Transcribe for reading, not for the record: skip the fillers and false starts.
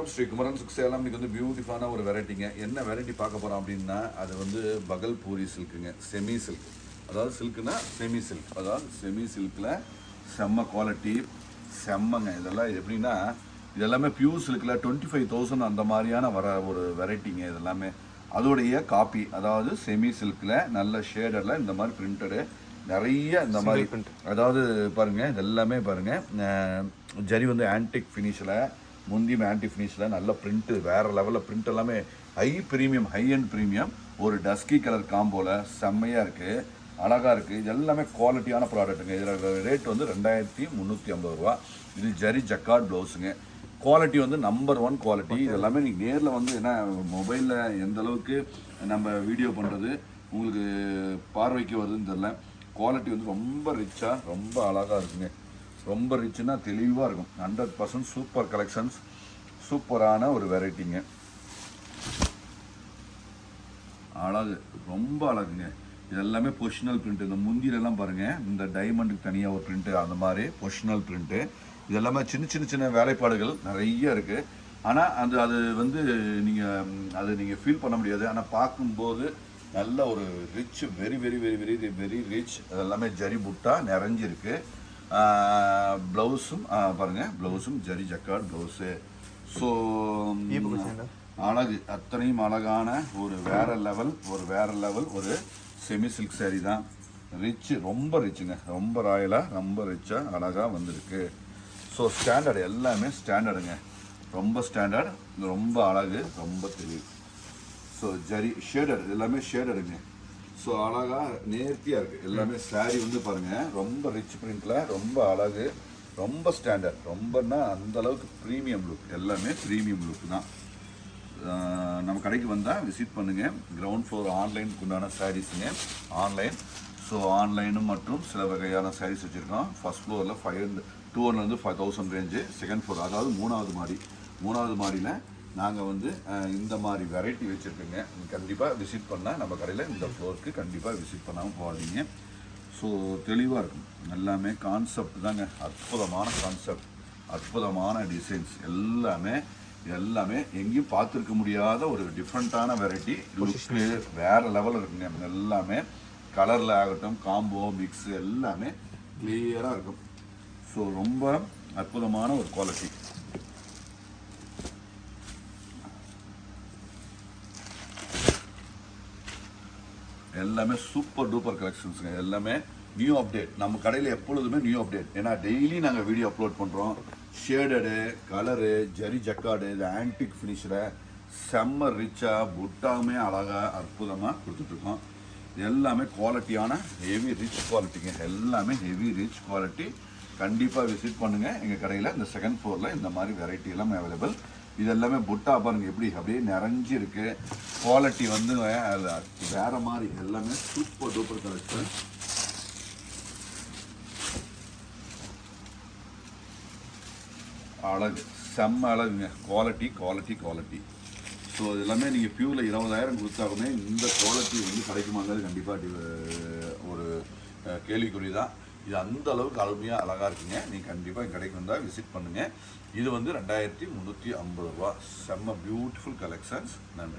வணக்கம் ஸ்ரீ குமரன் சேலம். இன்னைக்கு வந்து பியூட்டிஃபுல்லான ஒரு வெரைட்டிங்க. என்ன வெரைட்டி பார்க்க போகிறோம் அப்படின்னா, அது வந்து பகல்பூரி சில்க்குங்க. செமி சில்க், அதாவது சில்க்குனா செமி சில்க், அதாவது செமி சில்கில் செம்ம குவாலிட்டி, செம்மங்க. இதெல்லாம் எப்படின்னா, இதெல்லாமே பியூர் சில்கில் 25,000 அந்த மாதிரியான வர ஒரு வெரைட்டிங்க. இதெல்லாமே அதோடைய காப்பி, அதாவது செமி சில்கில் நல்ல ஷேடரில் இந்த மாதிரி பிரிண்டடு நிறைய இந்த மாதிரி பிரிண்ட். அதாவது பாருங்கள், இதெல்லாமே பாருங்கள், ஜரி வந்து ஆன்டிக் ஃபினிஷில், முந்தியும் ஆன்டி ஃபினிஷில் நல்ல பிரிண்ட்டு, வேறு லெவலில் பிரிண்ட் எல்லாமே high premium, high and premium. ஒரு டஸ்கி கலர் காம்போவில் செம்மையாக இருக்குது, அழகாக இருக்குது. இது எல்லாமே குவாலிட்டியான ப்ராடக்ட்டுங்க. இதில் ரேட் வந்து 2350 ரூபா. இது ஜரி ஜக்கார்ட் ப்ளவுஸுங்க. குவாலிட்டி வந்து நம்பர் 1 குவாலிட்டி. இது எல்லாமே நீங்கள் நேரில் வந்து என்ன மொபைலில் எந்த அளவுக்கு நம்ம வீடியோ பண்ணுறது உங்களுக்கு பார்வைக்கு வருதுன்னு தெரியல. குவாலிட்டி வந்து ரொம்ப ரிச்சாக, ரொம்ப அழகாக இருக்குங்க. ரொம்ப ரிச்சுன்னா தெளிவாக இருக்கும். 100% சூப்பர் கலெக்ஷன்ஸ், சூப்பரான ஒரு வெரைட்டிங்க. அழகு, ரொம்ப அழகுங்க. இதெல்லாமே பொசிஷனல் பிரிண்ட்டு. இந்த முந்திலெல்லாம் பாருங்கள், இந்த டைமண்டுக்கு தனியாக ஒரு பிரிண்ட்டு, அந்த மாதிரி பொசிஷனல் பிரிண்ட்டு. இதெல்லாமே சின்ன வேலைப்பாடுகள் நிறைய இருக்குது. ஆனால் அது வந்து நீங்கள் ஃபீல் பண்ண முடியாது. ஆனால் பார்க்கும்போது நல்ல ஒரு rich, very very very very very rich. அதெல்லாமே ஜரி புட்டா நிறைஞ்சிருக்கு. ப்ளவுஸும் பாருங்கள், ப்ளவுஸும் ஜரி ஜக்கார்ட் ப்ளவுஸு. ஸோ அழகு, அத்தனையும் அழகான ஒரு வேறு லெவல் ஒரு செமி சில்க் சாரீ தான். ரிச்சு, ரொம்ப ரிச்சுங்க, ரொம்ப ராயலாக, ரொம்ப ரிச்சாக அழகாக வந்திருக்கு. ஸோ ஸ்டாண்டர்டு, எல்லாமே ஸ்டாண்டர்டுங்க, ரொம்ப ஸ்டாண்டர்ட், ரொம்ப அழகு, ரொம்ப தெளிவு. ஸோ ஜரி ஷேடட், எல்லாமே ஷேடடுங்க. ஸோ அழகாக நேர்த்தியாக இருக்குது எல்லாமே. சாரீ வந்து பாருங்கள், ரொம்ப ரிச் பிரிண்டில், ரொம்ப அழகு, ரொம்ப ஸ்டாண்டர்ட், ரொம்பன்னா அந்தளவுக்கு ப்ரீமியம் லுக். எல்லாமே ப்ரீமியம் லுக் தான். நம்ம கடைக்கு வந்தால் விசிட் பண்ணுங்கள். கிரவுண்ட் ஃப்ளோர் ஆன்லைனுக்கு உண்டான சாரீஸுங்க, ஆன்லைன். ஸோ ஆன்லைனும் மற்றும் சில வகையான சாரீஸ் வச்சுருக்கோம். ஃபஸ்ட் ஃப்ளோரில் 200 to 5000 ரேஞ்சு. செகண்ட் ஃப்ளோர், அதாவது மூணாவது மாடியில் நாங்கள் வந்து இந்த மாதிரி வெரைட்டி வச்சுருக்கோங்க. கண்டிப்பாக விசிட் பண்ணால் நம்ம கடையில் இந்த ஃப்ளோருக்கு கண்டிப்பாக விசிட் பண்ணாமல் போகாதீங்க. ஸோ தெளிவாக இருக்கும். எல்லாமே கான்செப்ட் தாங்க, அற்புதமான கான்செப்ட், அற்புதமான டிசைன்ஸ். எல்லாமே எங்கேயும் பார்த்துருக்க முடியாத ஒரு டிஃப்ரெண்ட்டான வெரைட்டி. லுக்கு வேறு லெவலில் இருக்குங்க. எல்லாமே கலரில் ஆகட்டும், காம்போ மிக்ஸு எல்லாமே கிளியராக இருக்கும். ஸோ ரொம்ப அற்புதமான ஒரு குவாலிட்டி. எல்லாமே சூப்பர் டூப்பர் கலெக்ஷன்ஸுங்க. எல்லாமே நியூ அப்டேட். நம்ம கடையில் எப்பொழுதுமே நியூ அப்டேட். ஏன்னா டெய்லி நாங்கள் வீடியோ அப்லோட் பண்ணுறோம். ஷேடடு, கலரு, ஜரி ஜக்கார்டு, இது ஆன்டிக் ஃபினிஷில் செம்ம ரிச்சாக, புட்டாமே அழகாக, அற்புதமாக கொடுத்துட்ருக்கோம். எல்லாமே குவாலிட்டியான ஹெவி ரிச் குவாலிட்டிங்க. எல்லாமே ஹெவி ரிச் குவாலிட்டி. கண்டிப்பாக விசிட் பண்ணுங்கள் எங்கள் கடையில். இந்த செகண்ட் ஃப்ளோரில் இந்த மாதிரி வெரைட்டி எல்லாமே அவைலபிள். இது எல்லாமே புட்டா பாருங்கள் எப்படி அப்படியே நிறைஞ்சி இருக்குது. குவாலிட்டி வந்து வேறு மாதிரி. எல்லாமே சூப்பர் டூப்பர் கலெக்ஷன். அழகு, செம்ம அழகுங்க. குவாலிட்டி. ஸோ இது எல்லாமே நீங்கள் பியூரில் 20,000 கொடுத்தாலுமே இந்த குவாலிட்டி வந்து கிடைக்குமாங்கிறது கண்டிப்பாக ஒரு கேள்விக்குறி தான். இது அந்த அளவுக்கு அருமையாக அழகாக இருக்குங்க. நீங்கள் கண்டிப்பாக என் கடைக்கு வந்தால் விசிட் பண்ணுங்கள். இது வந்து 2350 ரூபா. செம்ம பியூட்டிஃபுல் கலெக்ஷன்ஸ். நன்றி.